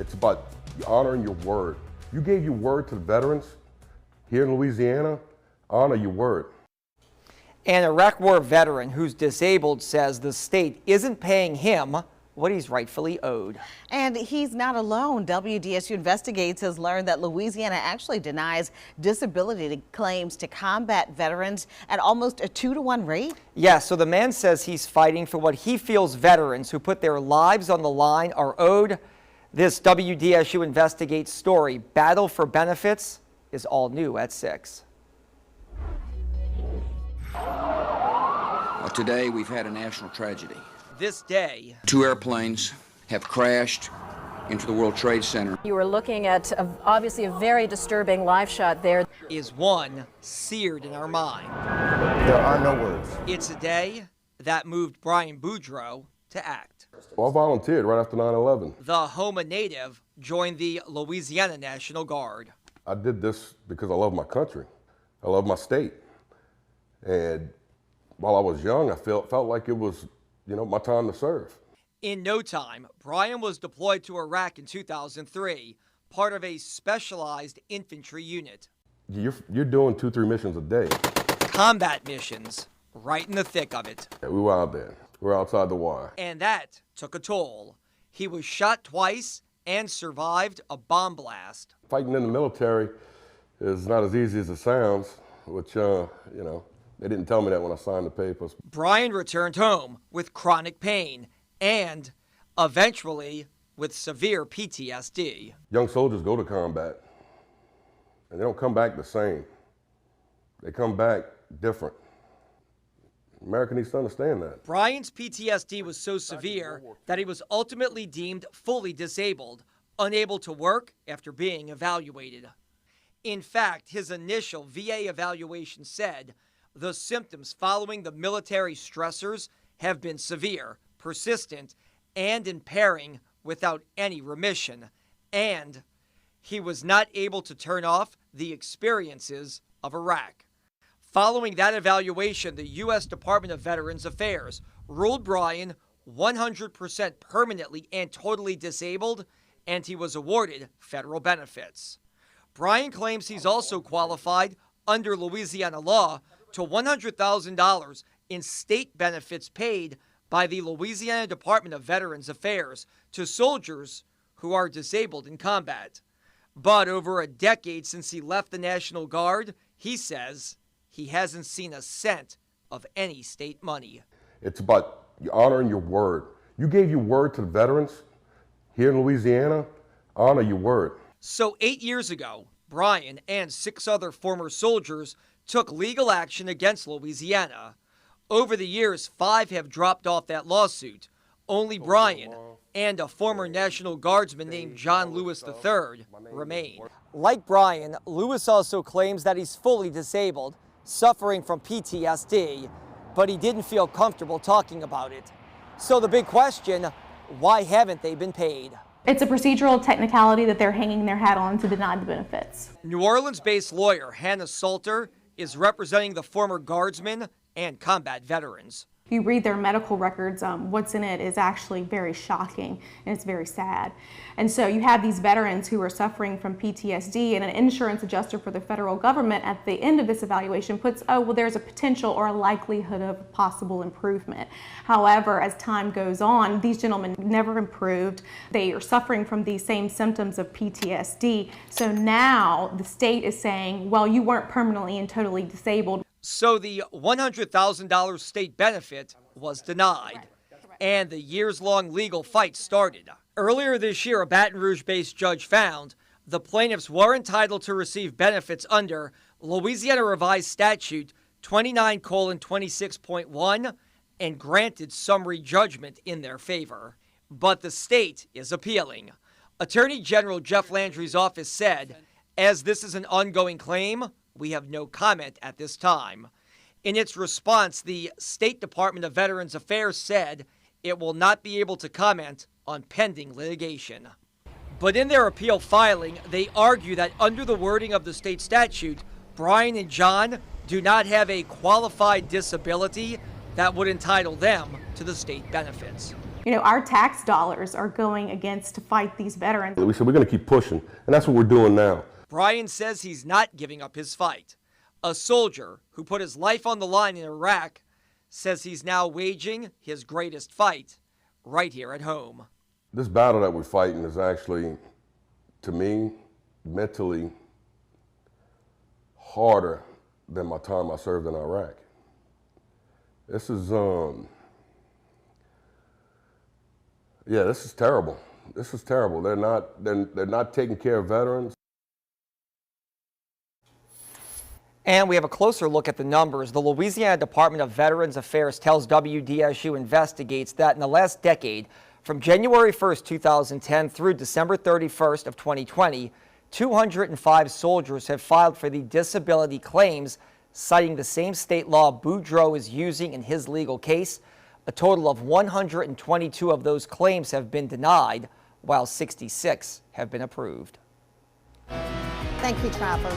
It's about honoring your word. You gave your word to the veterans here in Louisiana. Honor your word. An Iraq War veteran who's disabled says the state isn't paying him what he's rightfully owed. And he's not alone. WDSU Investigates has learned that Louisiana actually denies disability claims to combat veterans at almost a 2-to-1 rate. Yeah, so the man says he's fighting for what he feels veterans who put their lives on the line are owed. This WDSU Investigates story, Battle for Benefits, is all new at 6. Today we've had a national tragedy. This day, 2 airplanes have crashed into the World Trade Center. You were looking at obviously a very disturbing live shot there. Is one seared in our mind. There are no words. It's a day that moved Brian Boudreaux to act. Well, I volunteered right after 9/11. The Houma native joined the Louisiana National Guard. I did this because I love my country. I love my state. And while I was young, I felt like it was, my time to serve. In no time, Brian was deployed to Iraq in 2003, part of a specialized infantry unit. You're doing 2-3 missions a day. Combat missions, right in the thick of it. Yeah, we were out there. We were outside the wire. And that took a toll. He was shot twice and survived a bomb blast. Fighting in the military is not as easy as it sounds, which, they didn't tell me that when I signed the papers. Brian returned home with chronic pain and eventually with severe PTSD. Young soldiers go to combat and they don't come back the same. They come back different. America needs to understand that. Brian's PTSD was so severe that he was ultimately deemed fully disabled, unable to work after being evaluated. In fact, his initial VA evaluation said the symptoms following the military stressors have been severe, persistent, and impairing without any remission, and he was not able to turn off the experiences of Iraq. Following that evaluation, the U.S. Department of Veterans Affairs ruled Brian 100% permanently and totally disabled, and he was awarded federal benefits. Brian claims he's also qualified under Louisiana law to $100,000 in state benefits paid by the Louisiana Department of Veterans Affairs to soldiers who are disabled in combat. But over a decade since he left the National Guard, he says he hasn't seen a cent of any state money. It's about honoring your word. You gave your word to the veterans here in Louisiana. Honor your word. So 8 years ago, Brian and 6 other former soldiers took legal action against Louisiana. Over the years, 5 have dropped off that lawsuit. Only Brian and a former National Guardsman named John Lewis III remain. Like Brian, Lewis also claims that he's fully disabled, suffering from PTSD, but he didn't feel comfortable talking about it. So the big question, why haven't they been paid? It's a procedural technicality that they're hanging their hat on to deny the benefits. New Orleans-based lawyer Hannah Salter is representing the former guardsmen and combat veterans. You read their medical records, what's in it is actually very shocking and it's very sad. And so you have these veterans who are suffering from PTSD, and an insurance adjuster for the federal government at the end of this evaluation puts, oh, well, there's a potential or a likelihood of possible improvement. However, as time goes on, these gentlemen never improved. They are suffering from these same symptoms of PTSD. So now the state is saying, well, you weren't permanently and totally disabled. So the $100,000 state benefit was denied, and the years-long legal fight started. Earlier this year, a Baton Rouge-based judge found the plaintiffs were entitled to receive benefits under Louisiana Revised Statute 29:26.1 and granted summary judgment in their favor. But the state is appealing. Attorney General Jeff Landry's office said, as this is an ongoing claim, we have no comment at this time. In its response, the State Department of Veterans Affairs said it will not be able to comment on pending litigation. But in their appeal filing, they argue that under the wording of the state statute, Brian and John do not have a qualified disability that would entitle them to the state benefits. You know, our tax dollars are going against to fight these veterans. We said we're going to keep pushing, and that's what we're doing now. Brian says he's not giving up his fight. A soldier who put his life on the line in Iraq says he's now waging his greatest fight right here at home. This battle that we're fighting is actually, to me, mentally harder than my time I served in Iraq. This is, this is terrible. This is terrible. They're not taking care of veterans. And we have a closer look at the numbers. The Louisiana Department of Veterans Affairs tells WDSU Investigates that in the last decade, from January 1st, 2010 through December 31st of 2020, 205 soldiers have filed for the disability claims, citing the same state law Boudreaux is using in his legal case. A total of 122 of those claims have been denied, while 66 have been approved. Thank you, Travers.